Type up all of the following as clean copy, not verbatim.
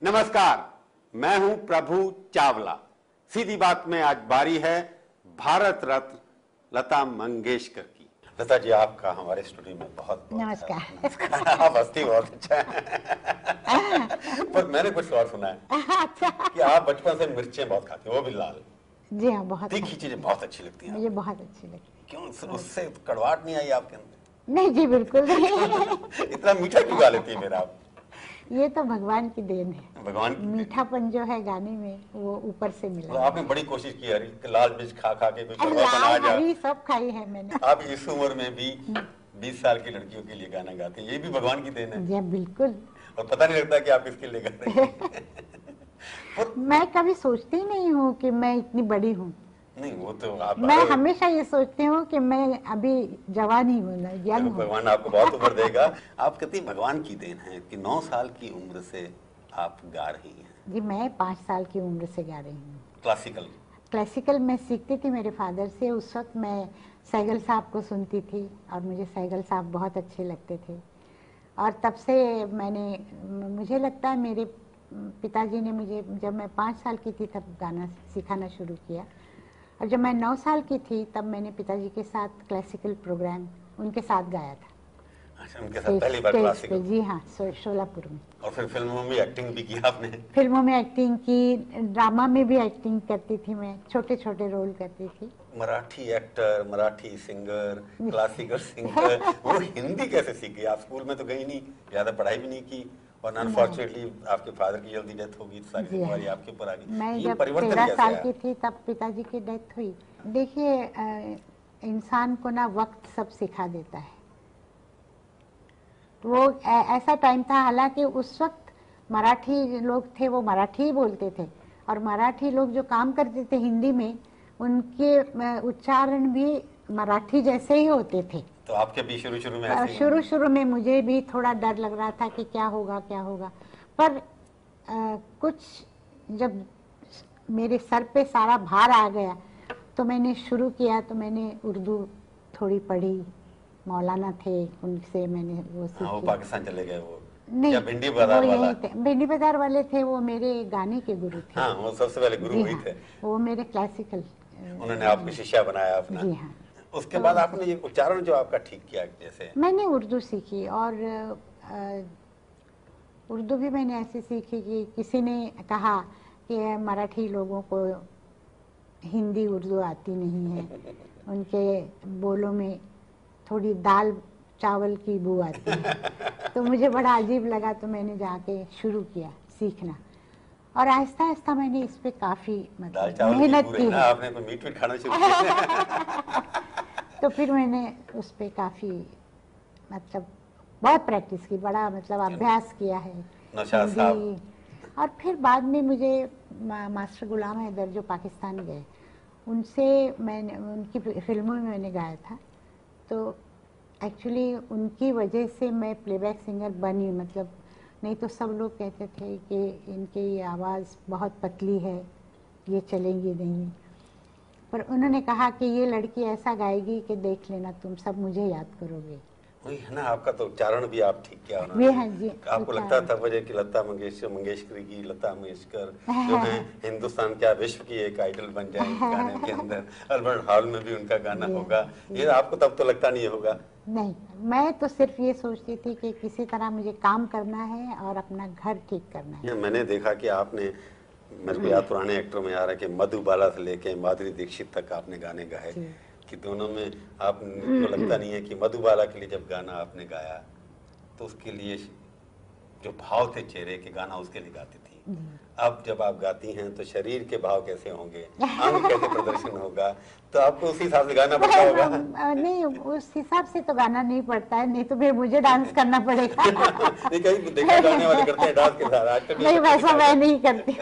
नमस्कार, मैं हूं प्रभु चावला। सीधी बात में आज बारी है भारत रत्न लता मंगेशकर की। लता जी, आपका हमारे स्टूडियो में बहुत नमस्कार। आप हस्ती बहुत अच्छा है। पर मैंने कुछ और सुना है अच्छा। कि आप बचपन से मिर्चें बहुत खाते हो, वो भी लाल। जी हाँ, बहुत तीखी चीजें बहुत अच्छी लगती हैं। मुझे बहुत अच्छी लगती है। क्यों, उससे कड़वाहट नहीं आई आपके अंदर? नहीं जी, बिल्कुल नहीं। इतना मीठा क्यों गा लेती है मेरा आप? ये तो भगवान की देन है। भगवान की मीठापन जो है गाने में वो ऊपर से मिला। आपने बड़ी कोशिश की यार कि लाल मिर्च खा खा के कोई कड़वापन आ जाए। हरी सब खाई है मैंने। आप इस उम्र में भी 20 साल की लड़कियों के लिए गाना गाते हैं, ये भी भगवान की देन है। जी बिल्कुल। और पता नहीं लगता कि आप किसके लिए गा रहे हैं। मैं कभी सोचती नहीं हूँ कि मैं इतनी बड़ी हूँ। नहीं, वो तो आप मैं हमेशा ये सोचती हूँ कि मैं अभी जवान ही हूँ, यंग हूँ। भगवान आपको बहुत उम्र देगा। आप कहती भगवान की देन है कि 9 साल की उम्र से आप गा रही हैं। जी, मैं 5 साल की उम्र से गा रही हूँ। क्लासिकल मैं सीखती थी मेरे फादर से। उस वक्त मैं सैगल साहब को सुनती थी और मुझे सैगल साहब बहुत अच्छे लगते थे। और तब से मुझे लगता है मेरे पिताजी ने मुझे, जब मैं 5 साल की थी तब गाना सिखाना शुरू किया। और जब मैं 9 साल की थी तब मैंने पिताजी के साथ क्लासिकल प्रोग्राम उनके साथ गाया था। अच्छा, उनके साथ पहली बार क्लासिकल? जी हाँ, शोलापुर में। और फिर फिल्मों में एक्टिंग भी की आपने? फिल्मों में एक्टिंग की, ड्रामा में भी एक्टिंग करती थी मैं, छोटे छोटे रोल करती थी। Marathi actor, Marathi singer, classical singer. वो हिंदी कैसे सीख गई? आप स्कूल में तो गई नहीं, ज्यादा पढ़ाई भी नहीं की, और अनफॉर्चुनेटली आपके फादर की जल्दी डेथ हो गई, सारी जिम्मेवारी आपके ऊपर आ गई। मैं जब 13 साल की थी तब पिताजी की डेथ हुई। देखिए, इंसान को ना वक्त सब सिखा देता है। वो ऐसा टाइम था, हालांकि उस वक्त मराठी लोग थे वो मराठी ही बोलते थे, और मराठी लोग जो काम करते थे हिंदी में, उनके उच्चारण भी मराठी जैसे ही होते थे। तो आपके भी शुरू में मुझे भी थोड़ा डर लग रहा था कि क्या होगा क्या होगा। पर कुछ जब मेरे सर पे सारा भार आ गया तो मैंने शुरू किया। तो मैंने उर्दू थोड़ी पढ़ी, मौलाना थे उनसे मैंने वो सीखी। वो पाकिस्तान चले गए वो? नहीं, भिंडी बाजार वाला? भिंडी बाजार वाले थे, वो मेरे गाने के गुरु थे। हाँ, वो सबसे पहले गुरु वही थे। वो मेरे क्लासिकल, उन्होंने आपको शिष्या बनाया अपना। जी हाँ। उसके बाद आपने ये उच्चारण जो आपका ठीक किया, जैसे मैंने उर्दू सीखी, और उर्दू भी मैंने ऐसे सीखी कि किसी ने कहा कि मराठी लोगों को हिंदी उर्दू आती नहीं है, उनके बोलों में थोड़ी दाल चावल की बू आती है। तो मुझे बड़ा अजीब लगा, तो मैंने जाके शुरू किया सीखना, और आहिस्ता आहिस्ता मैंने इस पे काफी मेहनत की है। आपने कोई मीट खाना शुरू किया? तो फिर मैंने उस पे काफी बहुत प्रैक्टिस की, बड़ा अभ्यास किया है हिंदी। और फिर बाद में मुझे मास्टर गुलाम हैदर जो पाकिस्तान गए, उनसे मैंने उनकी फिल्मों में मैंने गाया था। तो एक्चुअली उनकी वजह से मैं प्लेबैक सिंगर बनी। नहीं तो सब लोग कहते थे कि इनकी आवाज़ बहुत पतली है, ये चलेंगी नहीं। पर उन्होंने कहा कि ये लड़की ऐसा गाएगी कि देख लेना, तुम सब मुझे याद करोगे। वही है ना, आपका तो उच्चारण भी आप ठीक किया उन्होंने। हाँ जी, आपको लगता था वजह कि लता मंगेशकर जो है हिंदुस्तान क्या विश्व की एक आइडल बन जाएंगे गाने के अंदर, अल्बर्ट हॉल में भी उनका गाना होगा, ये आपको तब तो लगता नहीं होगा? नहीं, मैं तो सिर्फ ये सोचती थी कि किसी तरह मुझे काम करना है और अपना घर ठीक करना है। मैंने देखा कि आपने, मेरे को याद पुराने एक्टरों में आ रहा है कि मधुबाला से लेके माधुरी दीक्षित तक आपने गाने गाए, कि दोनों में आपको लगता नहीं है कि मधुबाला के लिए जब गाना आपने गाया तो उसके लिए जो भाव थे चेहरे के, गाना उसके लिए गाती थी। अब जब आप गाती हैं तो शरीर के भाव कैसे होंगे, अंग कैसे प्रदर्शन होगा, तो आपको उसी हिसाब से गाना पड़ता होगा। नहीं, उस हिसाब से तो गाना नहीं पड़ता है, नहीं तो फिर मुझे डांस करना पड़ेगा। देखा गाने वाले करते हैं डांस के साथ, नहीं वैसा मैं नहीं करती।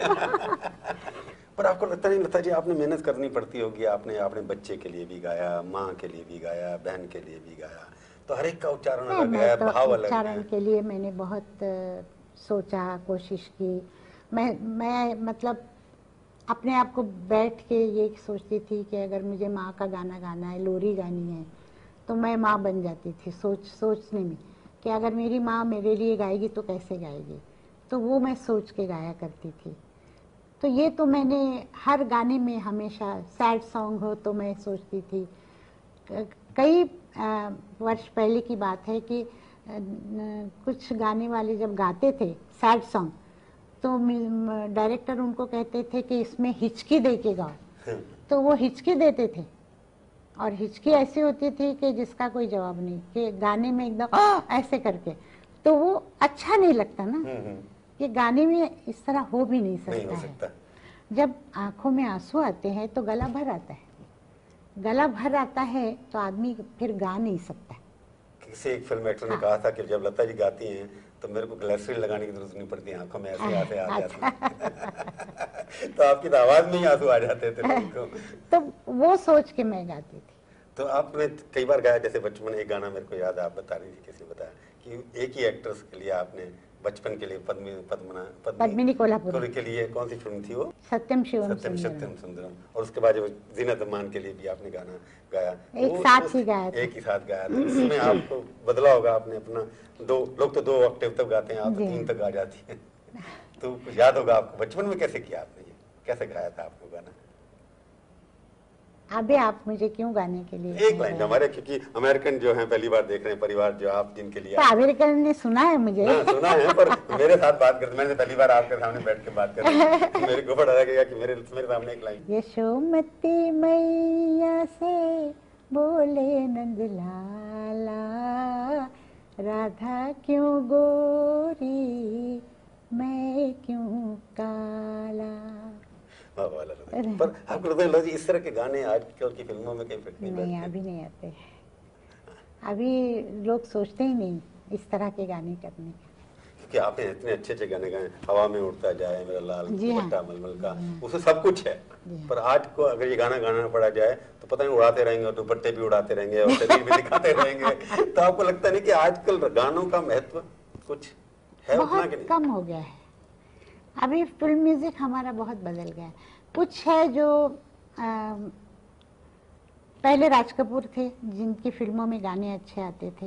पर आपको लगता नहीं लता जी, आपने मेहनत करनी पड़ती होगी, आपने अपने बच्चे के लिए भी गाया, माँ के लिए भी गाया, बहन के लिए भी गाया, तो हर एक का उच्चारण अलग है, भाव अलग है। उच्चारण के लिए मैंने बहुत सोचा, कोशिश की। मैं अपने आप को बैठ के ये सोचती थी कि अगर मुझे माँ का गाना गाना है, लोरी गानी है, तो मैं माँ बन जाती थी सोचने में कि अगर मेरी माँ मेरे लिए गाएगी तो कैसे गाएगी। तो वो मैं सोच के गाया करती थी। तो ये तो मैंने हर गाने में हमेशा, सैड सॉन्ग हो तो मैं सोचती थी। कई वर्ष पहले की बात है कि कुछ गाने वाले जब गाते थे सैड सॉन्ग, तो डायरेक्टर उनको कहते थे कि इसमें हिचकी दे के गाओ, तो वो हिचकी देते थे, और हिचकी ऐसी होती थी कि जिसका कोई जवाब नहीं, कि गाने में एकदम ऐसे करके, तो वो अच्छा नहीं लगता ना, कि गाने में इस तरह हो भी नहीं सकता है। जब आंखों में आंसू आते हैं तो गला भर आता है, गला भर आता है तो आदमी फिर गा नहीं सकता। किसी एक फिल्म एक्टर ने कहा था कि जब लता जी गाती हैं तो मेरे को ग्लिसरीन लगाने की जरूरत नहीं पड़ती, आंखों में ऐसे आंसू आ जाते हैं। तो आपकी तो आवाज में ही आंसू आ जाते थे लोगों को। तो वो सोच के मैं गाती थी। तो आपने कई बार गाया, जैसे बचपन में एक गाना मेरे को याद है, आप बता रही थी, किसी बताया कि एक ही एक्ट्रेस के लिए आपने बचपन के लिए पद्मिनी कोल्हापुरी के लिए कौन सी फिल्म थी वो? सत्यम शिवम सुंदरम। और उसके बाद जीनत अमान के लिए भी आपने गाना गाया, एक साथ ही गाया था। एक ही साथ गाया था। इसमें आपको बदला होगा आपने अपना, दो लोग तो 2 ऑक्टेव तक गाते हैं, आप तो 3 तक गा जाती है। तो कुछ याद होगा आपको बचपन में कैसे किया आपने, ये कैसे गाया था आपको गाना? अभी आप मुझे क्यों गाने के लिए? एक लाइन हमारे, क्योंकि अमेरिकन जो हैं पहली बार देख रहे हैं, परिवार जो आप जिनके लिए, तो अमेरिकन ने सुना है मुझे। सुना है, पर मेरे साथ बात करते, मैंने पहली बार आपके सामने बैठ के बात कर रही हूं, मेरे को बड़ा लगेगा कि मेरे सामने एक लाइन, यशोमती मैया से बोले नंदलाला, राधा क्यों गोरी मैं क्यों काला। पर आपको लगता है इस तरह के गाने आजकल की फिल्मों में कहीं फिट नहीं बैठते? नहीं, अभी नहीं आते। अभी लोग सोचते ही नहीं इस तरह के गाने करने का। क्योंकि आपने इतने अच्छे गाने गाए, हवा में उड़ता जाए मेरा लाल दुपट्टा मलमल का, उसमें सब कुछ है। पर आज को अगर ये गाना गाना पड़ा जाए तो पता नहीं उड़ाते रहेंगे, और दुपट्टे भी उड़ाते रहेंगे और शरीर भी दिखाते रहेंगे। तो आपको लगता नहीं कि आजकल गानों का महत्व कुछ है उतना कि नहीं? कम हो गया है। अभी फिल्म म्यूजिक हमारा बहुत बदल गया है। कुछ है जो पहले राज कपूर थे जिनकी फिल्मों में गाने अच्छे आते थे,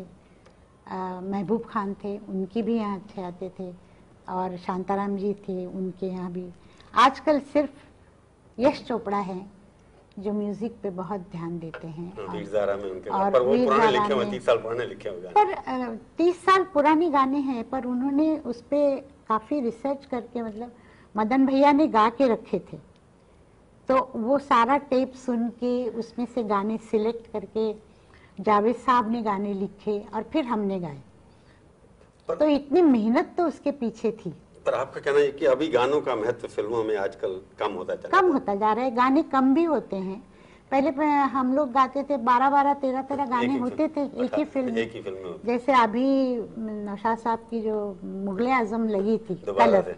महबूब खान थे उनके भी यहाँ अच्छे आते थे, और शांताराम जी थे उनके यहाँ भी। आजकल सिर्फ यश चोपड़ा है जो म्यूजिक पे बहुत ध्यान देते हैं। में उनके, पर वो पुराने लिखे हुए 30 साल पुराने लिखे हुए गाने, पर 30 साल पुराने गाने हैं, पर उन्होंने उस पे काफी रिसर्च करके, मतलब मदन भैया ने गा के रखे थे, तो वो सारा टेप सुन के उसमें से गाने सिलेक्ट करके जावेद साहब ने गाने लिखे और फिर हमने गाए। तो इतनी मेहनत तो उसके पीछे थी। पर आपका कहना है कि अभी गानों का महत्व फिल्मों में आजकल कम होता जा रहा है। गाने कम भी होते हैं। पहले हम लोग गाते थे 12-12, 13-13 गाने होते थे एक ही फिल्म में। जैसे अभी नौशाद साहब की जो मुगले आजम लगी थी कलर,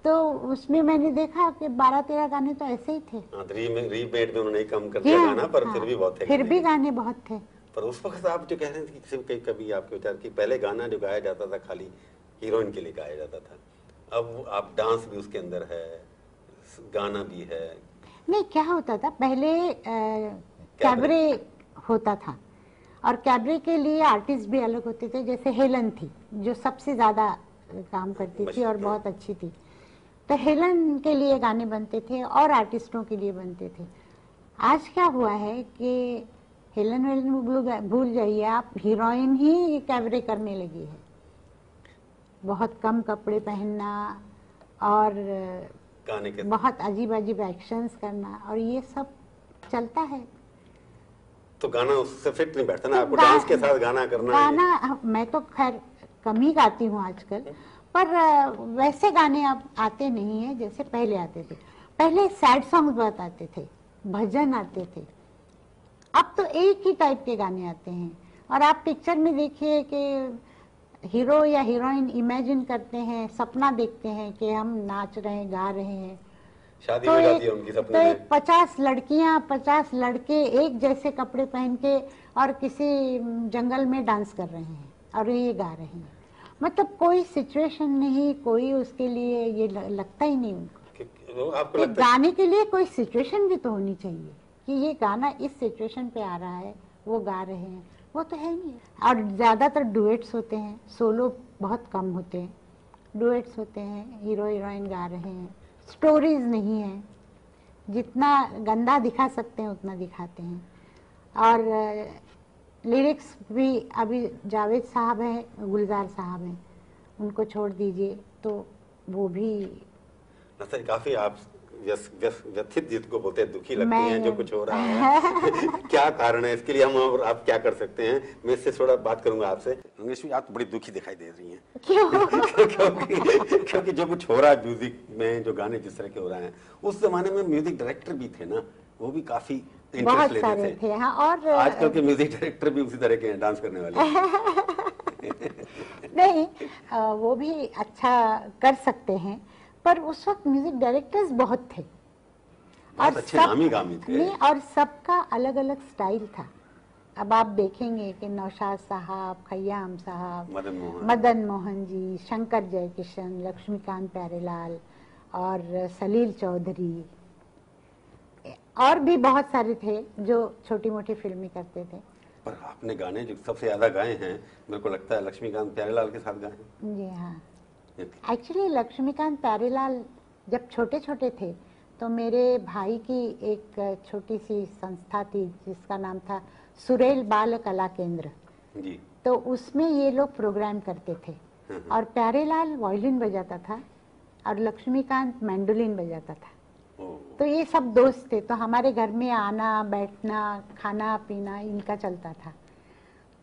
तो उसमें मैंने देखा कि 12-13 गाने तो ऐसे ही थे। रीमेड में उन्होंने कम कर दिया गाना, पर फिर भी बहुत थे, फिर भी गाने बहुत थे। पर उस वक्त आप जो कह रहे थे कि कभी आपके विचार कि पहले गाना जो गाया जाता था खाली हीरोइन के लिए गाया जाता था, अब आप डांस भी उसके अंदर है, गाना भी है। नहीं, क्या होता था पहले कैबरे होता था, और कैबरे के लिए आर्टिस्ट भी अलग होते थे। जैसे हेलन थी जो सबसे ज्यादा काम करती थी और बहुत अच्छी थी, तो हेलन के लिए गाने बनते थे और आर्टिस्टों के लिए बनते थे। आज क्या हुआ है कि हेलन वेलन भूल जाइए आप, हीरोइन ही कैबरे करने लगी है। बहुत कम कपड़े पहनना और गाने के बहुत अजीब अजीब एक्शंस करना, और ये सब चलता है। तो गाना उससे फिट नहीं बैठता ना, आपको डांस के साथ गाना करना है। मैं तो खैर कम ही गाती हूँ आजकल, पर वैसे गाने अब आते नहीं है जैसे पहले आते थे। पहले सैड सॉन्ग बहुत आते थे, भजन आते थे। अब तो एक ही टाइप के गाने आते हैं। और आप पिक्चर में देखिए कि हीरो या हीरोइन इमेजिन करते हैं, सपना देखते हैं कि हम नाच रहे हैं, गा रहे हैं, शादी हो जाती है उनकी सपने में। तो 50 लड़कियां 50 लड़के एक जैसे कपड़े पहन के और किसी जंगल में डांस कर रहे हैं और ये गा रहे हैं। मतलब कोई सिचुएशन नहीं, कोई उसके लिए ये लगता ही नहीं उनको। आपको लगता गाने के लिए कोई सिचुएशन भी तो होनी चाहिए कि ये गाना इस सिचुएशन पे आ रहा है, वो गा रहे हैं, वो तो है नहीं। और ज्यादातर डुएट्स होते हैं, सोलो बहुत कम होते हैं। डुएट्स होते हैं, हीरो हीरोइन गा रहे हैं, स्टोरीज नहीं है, जितना गंदा दिखा सकते हैं उतना दिखाते हैं। और लिरिक्स भी अभी जावेद साहब हैं, गुलजार साहब हैं, उनको छोड़ दीजिए तो वो भी सर काफी आप व्यथित जिसको बोलते हैं, दुखी लगती हैं जो कुछ हो रहा है। क्या कारण है इसके लिए, हम और आप क्या कर सकते हैं? मैं इससे थोड़ा बात करूंगा आपसे। मंगेश, आप तो बड़ी दुखी दिखाई दे रही हैं। क्यों? क्योंकि जो कुछ हो रहा है म्यूजिक में, जो गाने जिस तरह के हो रहे हैं, उस जमाने में म्यूजिक डायरेक्टर भी थे ना, वो भी काफी इंटरेस्ट लेते थे। हाँ, और आजकल के म्यूजिक डायरेक्टर भी उसी तरह के हैं, डांस करने वाले। नहीं, वो भी अच्छा कर सकते हैं, पर उस वक्त म्यूजिक डायरेक्टर्स बहुत थे और अच्छे नामी गामी थे। नहीं, और सबका अलग अलग स्टाइल था। अब आप देखेंगे कि नौशाद साहब, खय्याम साहब, मदन मोहन जी, शंकर जयकिशन, लक्ष्मीकांत प्यारेलाल और सलील चौधरी, और भी बहुत सारे थे जो छोटी मोटी फिल्में करते थे। पर आपने गाने जो सबसे ज्यादा गाए हैं, मेरे को लगता है लक्ष्मीकांत प्यारेलाल के साथ गाए हैं। जी हाँ, एक्चुअली लक्ष्मीकांत प्यारेलाल जब छोटे छोटे थे तो मेरे भाई की एक छोटी सी संस्था थी जिसका नाम था सुरेल बाल कला केंद्र जी। तो उसमें ये लोग प्रोग्राम करते थे और प्यारेलाल वायलिन बजाता था और लक्ष्मीकांत मैंडोलिन बजाता था। तो ये सब दोस्त थे, तो हमारे घर में आना बैठना खाना पीना इनका चलता था।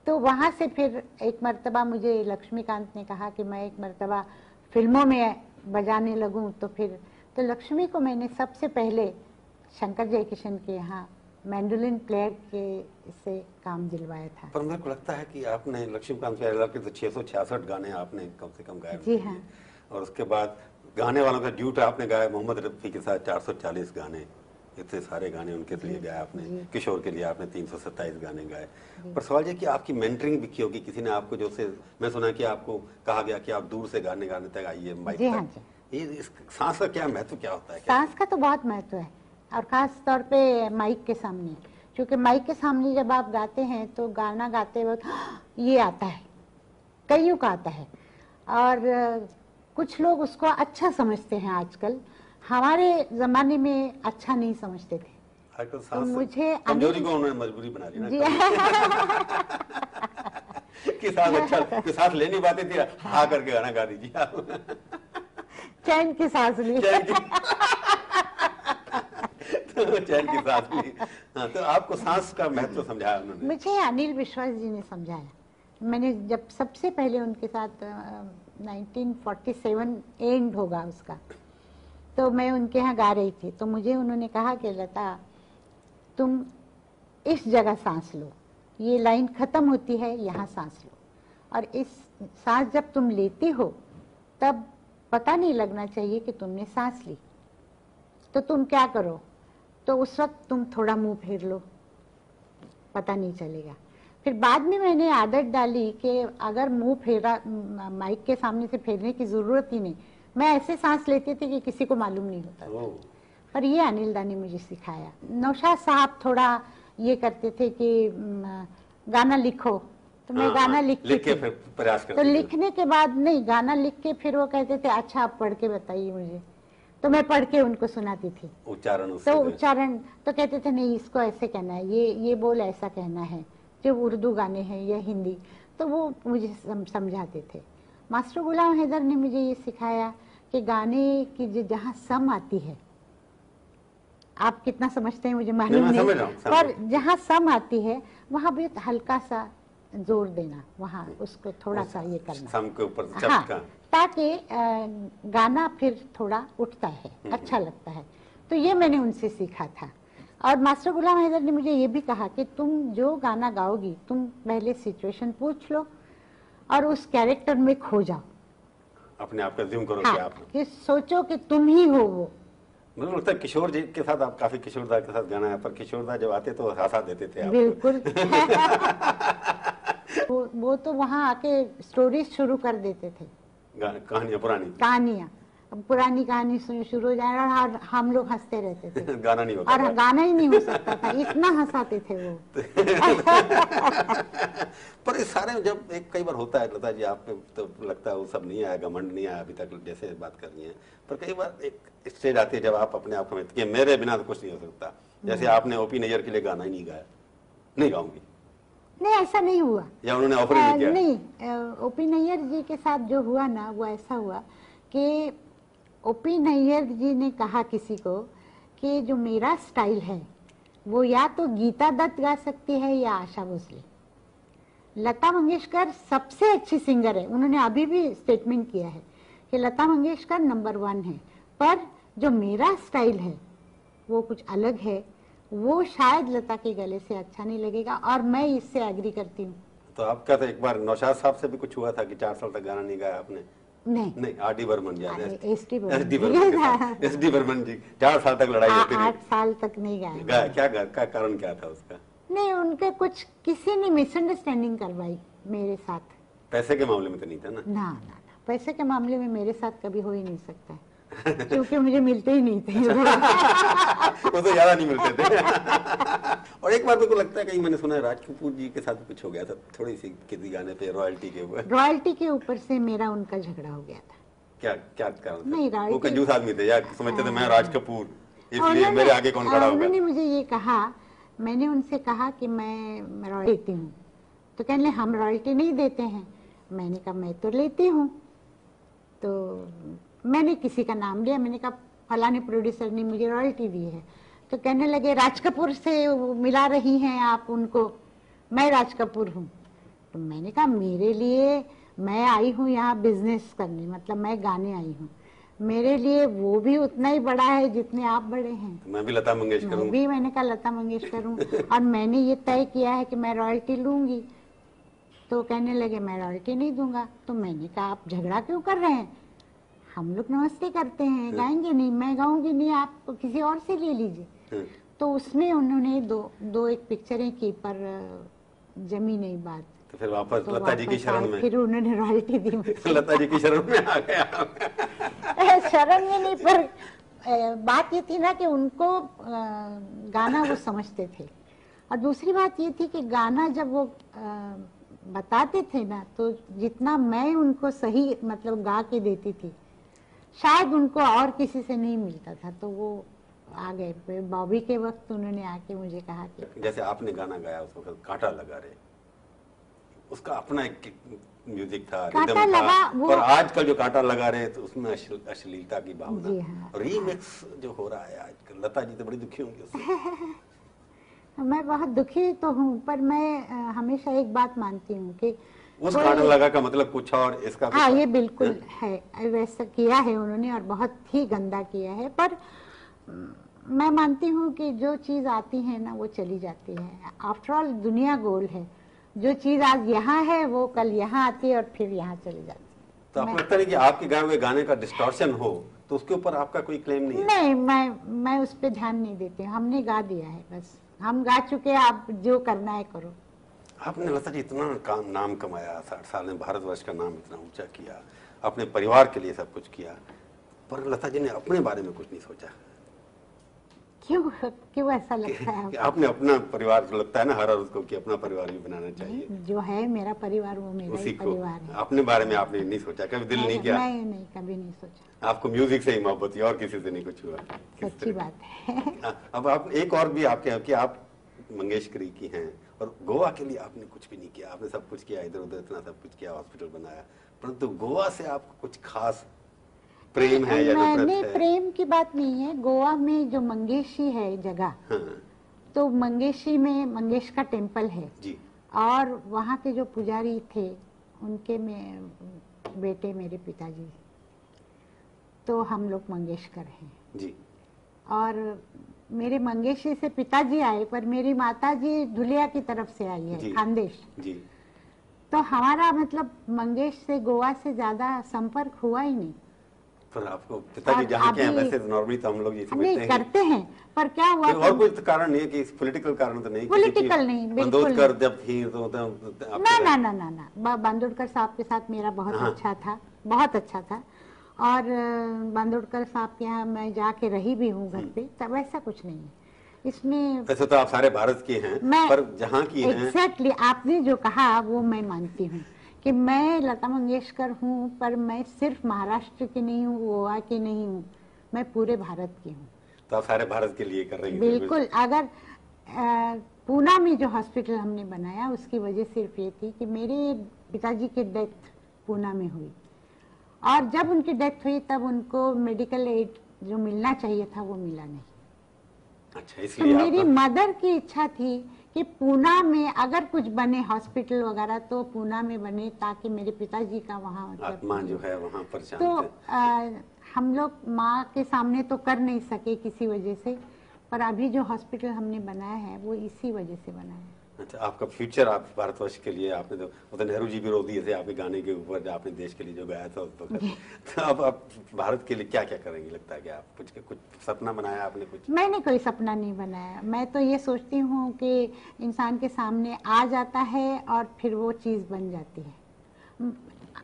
तो वहाँ से फिर एक मर्तबा मुझे लक्ष्मीकांत ने कहा कि मैं एक मर्तबा फिल्मों में बजाने लगूं, तो फिर तो लक्ष्मी को मैंने सबसे पहले शंकर जयकिशन के यहाँ मैंडोलिन प्लेयर के से काम दिलवाया था। पर मेरे को लगता है कि आपने लक्ष्मीकांत प्यारेलाल के तो 666 गाने आपने कम से कम गाए। जी हाँ। और उसके बाद गाने वालों का ड्यूट आपने गाया मोहम्मद रफ़ी के साथ 440 गाने, इतने सारे गाने उनके लिए गाए आपने। किशोर के लिए आपने 327 गाने गाए। पर सवाल ये कि आपकी मेंटरिंग भी की होगी, किसी ने आपको, जो से मैं सुना कि आपको कहा गया कि आप दूर से गाने गाने तक आइए माइक तक। ये इस सांस का क्या महत्व क्या होता है? सांस का तो बहुत महत्व है, और खास तौर पे माइक के सामने, क्योंकि माइक के सामने जब आप गाते हैं तो गाना गाते वक्त ये आता है, कईयों का आता है, और कुछ लोग उसको अच्छा समझते हैं आजकल, हमारे जमाने में अच्छा नहीं समझते थे। आजकल तो मुझे कमजोरी को उन्होंने मजबूरी बना दी ना कि सांस अच्छा, कि सांस ले नहीं पाते थे, हाँ करके गाना गा दीजिए आप। चैन की सांस ली। चैन की सांस ली। हाँ, तो आपको सांस का महत्व समझाया उन्होंने? मुझे अनिल विश्वास जी ने समझाया। मैंने जब सबसे पहले उनके साथ 1947 एंड होगा उसका, तो मैं उनके यहाँ गा रही थी, तो मुझे उन्होंने कहा कि लता तुम इस जगह सांस लो, ये लाइन खत्म होती है, यहाँ सांस लो, और इस सांस जब तुम लेती हो तब पता नहीं लगना चाहिए कि तुमने सांस ली। तो तुम क्या करो, तो उस वक्त तुम थोड़ा मुंह फेर लो, पता नहीं चलेगा। फिर बाद में मैंने आदत डाली कि अगर मुंह फेरा माइक के सामने से फेरने की जरूरत ही नहीं, मैं ऐसे सांस लेती थी कि किसी को मालूम नहीं होता था। पर ये अनिल दा ने मुझे सिखाया। नौशाद साहब थोड़ा ये करते थे कि गाना लिखो, तो मैं गाना लिख के फिर प्रयास करती तो लिखने के बाद नहीं, गाना लिख के फिर वो कहते थे अच्छा आप पढ़ के बताइए मुझे, तो मैं पढ़ के उनको सुनाती थी। उच्चारण तो उच्चारण तो कहते थे नहीं इसको ऐसे कहना है, ये बोल ऐसा कहना है, जो उर्दू गाने हैं या हिंदी, तो वो मुझे समझाते थे। मास्टर गुलाम हैदर ने मुझे ये सिखाया कि गाने की जहाँ सम आती है, आप कितना समझते हैं मुझे मालूम नहीं, पर जहाँ सम आती है वहाँ भी हल्का सा जोर देना, वहाँ उसको थोड़ा सा ये करना सम के ऊपर, हाँ, ताकि गाना फिर थोड़ा उठता है, अच्छा लगता है। तो ये मैंने उनसे सीखा था। और मास्टर गुलाम हैदर ने मुझे ये भी कहा कि तुम जो गाना गाओगी, तुम पहले सिचुएशन पूछ लो और उस कैरेक्टर में खो जाओ, अपने आप का ज़ूम करो। हाँ, कि आप कि सोचो कि तुम ही हो वो। मुझे लगता है किशोर जी के साथ आप काफी किशोरदा के साथ गाना है, पर किशोरदा जब आते तो हंसा देते थे आपको। बिल्कुल। वो तो वहाँ आके स्टोरीज शुरू कर देते थे, कहानियां पुरानी कहानियाँ। पुरानी कहानी शुरू हो जाए और हम लोग हंसते रहते थे। गाना नहीं होता और गाना ही नहीं हो सकता था, इतना हंसाते थे वो। पर इस सारे जब एक कई बार होता है लता जी, आप पे तो लगता है वो सब नहीं आया, घमंड नहीं आया अभी तक जैसे बात कर रही हैं, पर कई बार एक स्टेज आती है जब आप अपने आप को कि मेरे बिना तो कुछ नहीं हो सकता, जैसे आपने ओपी नैयर के लिए गाना ही नहीं गाया, नहीं गाऊंगी, नहीं ऐसा नहीं हुआ, या उन्होंने ऑफर ही नहीं किया? नहीं, ओपी नैयर जी के साथ जो हुआ ना वो ऐसा हुआ कि ओपी नैयर जी ने कहा किसी को कि जो मेरा स्टाइल है वो या तो गीता दत्त गा सकती है या आशा भोसले। लता मंगेशकर सबसे अच्छी सिंगर है, उन्होंने अभी भी स्टेटमेंट किया है कि लता मंगेशकर नंबर 1 है, पर जो मेरा स्टाइल है वो कुछ अलग है, वो शायद लता के गले से अच्छा नहीं लगेगा, और मैं इससे एग्री करती हूँ। तो आपका तो एक बार नौशाद साहब से भी कुछ हुआ था कि 4 साल तक गाना नहीं गाया आपने? नहीं, आर.डी. बर्मन याद है? एस.डी. बर्मन जी 4 साल तक लड़ाई होती रही। 8 साल तक नहीं गाया। क्या कारण क्या था उसका? नहीं, उनके कुछ किसी ने मिसअंडरस्टैंडिंग करवाई मेरे साथ। पैसे के मामले में तो नहीं था ना? ना, पैसे के मामले में मेरे साथ कभी हो ही नहीं सकता है क्योंकि मुझे मिलते ही नहीं थे। वो तो ज्यादा नहीं मिलते थे। और एक बार मेरे को लगता है कहीं मैंने सुना है राज कपूर जी के साथ कुछ हो गया था, थोड़ी सी किसी गाने पे रॉयल्टी के ऊपर। रॉयल्टी के ऊपर से मेरा उनका झगड़ा हो गया था। क्या कारण? नहीं, वो कंजूस आदमी थे या समझते थे मैं राज कपूर इसलिए मेरे आगे कौन खड़ा होगा? उन्होंने मुझे ये कहा, मैंने उनसे कहा कि मैं रॉयल्टी देती हूँ, तो कहने हम रॉयल्टी नहीं देते हैं। मैंने कहा मैं तो लेती हूँ, तो मैंने किसी का नाम लिया, मैंने कहा फलाने प्रोड्यूसर ने मुझे रॉयल्टी दी है, तो कहने लगे राज कपूर से मिला रही हैं आप उनको, मैं राज कपूर हूँ। तो मैंने कहा मेरे लिए, मैं आई हूँ यहाँ बिजनेस करने, मतलब मैं गाने आई हूँ, मेरे लिए वो भी उतना ही बड़ा है जितने आप बड़े हैं। मैं भी लता मंगेशकर हूँ। मैंने कहा लता मंगेशकर हूँ और मैंने ये तय किया है कि मैं रॉयल्टी लूंगी। तो कहने लगे मैं रॉयल्टी नहीं दूंगा। तो मैंने कहा आप झगड़ा क्यों कर रहे हैं, हम लोग नमस्ते करते हैं, गाएंगे नहीं, मैं गाऊंगी नहीं, आप किसी और से ले लीजिए। तो उसमें उन्होंने दो एक पिक्चरें की, पर जमी नहीं बात। तो फिर वापस तो लता जी की शरण में, फिर उन्होंने रॉयल्टी दी मुझे। लता जी की शरण में आ गया। शरण में नहीं, पर बात ये थी ना कि उनको गाना वो समझते थे, और दूसरी बात ये थी कि गाना जब वो बताते थे ना, तो जितना मैं उनको सही मतलब गा के देती थी शायद उनको और किसी से नहीं मिलता था। तो वो आ गए बॉबी के वक्त, उन्होंने आके मुझे कहा कि जैसे आपने गाना गाया उस वक्त कांटा लगा रे, उसका अपना एक म्यूजिक था, रिदम था, और आजकल जो कांटा लगा रहे तो उसमें अश्लीलता की भावना। हाँ। रीमिक्स जो हो रहा है आजकल, लता जी तो बड़ी दुखी होंगी उससे। मैं बहुत दुखी तो हूँ, पर मैं हमेशा एक बात मानती हूँ कि उस कांटा लगा का मतलब कुछ और, इसका हाँ ये बिल्कुल है, वैसा किया है उन्होंने और बहुत ही गंदा किया है। पर मैं मानती हूँ कि जो चीज आती है ना वो चली जाती है। आफ्टर ऑल दुनिया गोल है, जो चीज आज यहाँ है वो कल यहाँ आती है और फिर यहाँ चली जाती है। तो आपको लगता है कि आपके गाए हुए गाने का डिस्टॉर्शन हो तो उसके ऊपर आपका कोई क्लेम नहीं है? नहीं, मैं उस पर ध्यान नहीं देती, हमने गा दिया है, बस हम गा चुके, आप जो करना है करो। आपने लता जी इतना नाम कमाया, 60 साल में भारतवर्ष का नाम इतना ऊंचा किया, अपने परिवार के लिए सब कुछ किया, पर लता जी ने अपने बारे में कुछ नहीं सोचा। क्यों ऐसा लगता है? आपने अपना परिवार, लगता है ना हर उसको कि अपना परिवार भी बनाना चाहिए। जो है मेरा परिवार वो मेरा ही परिवार है। अपने बारे में आपने नहीं सोचा, कभी दिल नहीं किया? नहीं, कभी नहीं सोचा। आपको म्यूजिक से ही मोहब्बत थी और किसी से नहीं कुछ हुआ? सच्ची बात है। अब आप एक और भी आपके कि आप मंगेशकरी की हैं और गोवा के लिए आपने कुछ भी नहीं किया, आपने सब कुछ किया, इधर उधर इतना सब कुछ किया, हॉस्पिटल बनाया, परंतु गोवा से आपको कुछ खास प्रेम है या नफरत है? प्रेम की बात नहीं है। गोवा में जो मंगेशी है जगह, हाँ। तो मंगेशी में मंगेश का टेम्पल है जी, और वहाँ के जो पुजारी थे उनके में बेटे मेरे पिताजी, तो हम लोग मंगेशकर हैं जी। और मेरे मंगेशी से पिताजी आए, पर मेरी माताजी धुलिया की तरफ से आई है, खानदेश जी। तो हमारा मतलब मंगेश से गोवा से ज्यादा संपर्क हुआ ही नहीं। पर आपको पिताजी जहाँ के हैं वैसे नॉर्मली तो हम लोग ये समझते हैं करते हैं, पर क्या हुआ और कोई कारण नहीं है कि पॉलिटिकल कारण तो नहीं? पॉलिटिकल नहीं, बिल्कुल बांदोडकर जब थी तो ना बांदोडकर साहब के साथ मेरा बहुत अच्छा था, बहुत अच्छा था। और बांदोड़कर साहब के यहाँ मैं जाके रही भी हूँ घर पे, तब ऐसा कुछ नहीं है इसमें। वैसे तो आप सारे भारत के हैं, पर जहाँ की हैं। एग्जैक्टली आपने जो कहा वो मैं मानती हूँ कि मैं लता मंगेशकर हूँ, पर मैं सिर्फ महाराष्ट्र की नहीं हूँ, गोवा की नहीं हूँ, मैं पूरे भारत की हूँ। तो आप सारे भारत के लिए कर रही हैं। बिल्कुल। अगर पूना में जो हॉस्पिटल हमने बनाया उसकी वजह सिर्फ ये थी कि मेरे पिताजी की डेथ पूना में हुई, और जब उनकी डेथ हुई तब उनको मेडिकल एड जो मिलना चाहिए था वो मिला नहीं। अच्छा, तो इसलिए मेरी मदर की इच्छा थी कि पूना में अगर कुछ बने हॉस्पिटल वगैरह तो पूना में बने, ताकि मेरे पिताजी का वहाँ आत्मा जो है वहाँ पर शांत तो है। हम लोग माँ के सामने तो कर नहीं सके किसी वजह से, पर अभी जो हॉस्पिटल हमने बनाया है वो इसी वजह से बनाया है। अच्छा, आपका फ्यूचर आप भारतवर्ष के लिए, आपने तो नेहरू जी भी रो दिए थे आपके गाने के ऊपर, आपने देश के लिए जो गाया था तो अब आप भारत के लिए क्या क्या करेंगे? लगता है कि आप कुछ सपना बनाया आपने? कुछ मैंने कोई सपना नहीं बनाया। मैं तो ये सोचती हूँ कि इंसान के सामने आ जाता है और फिर वो चीज बन जाती है।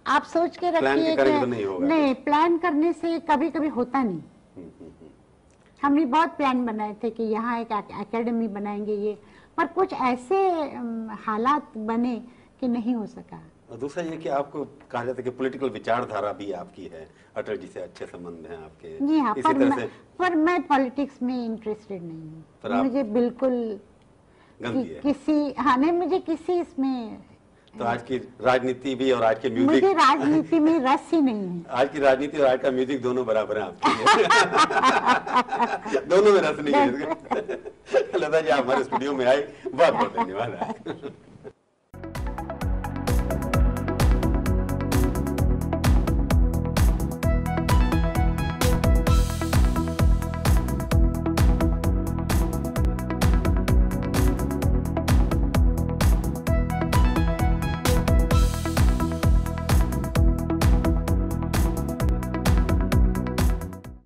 आप सोच के रखिए कि नहीं, प्लान करने से कभी कभी होता नहीं। हमने बहुत प्लान बनाए थे कि यहाँ एक एकेडमी बनाएंगे ये, पर कुछ ऐसे हालात बने कि नहीं हो सका। और दूसरा ये कि आपको कहा जाता है कि पॉलिटिकल विचारधारा भी आपकी है, अटल जी से अच्छे संबंध हैं आपके। जी हाँ, पर मैं पॉलिटिक्स में इंटरेस्टेड नहीं हूँ। मुझे बिल्कुल मुझे किसी इसमें तो आज की राजनीति भी और आज के म्यूजिक, मुझे राजनीति में रस ही नहीं है। आज की राजनीति और आज का म्यूजिक दोनों बराबर हैं आपके दोनों में रस नहीं है। लता जी आप हमारे स्टूडियो में आए, बहुत बहुत धन्यवाद।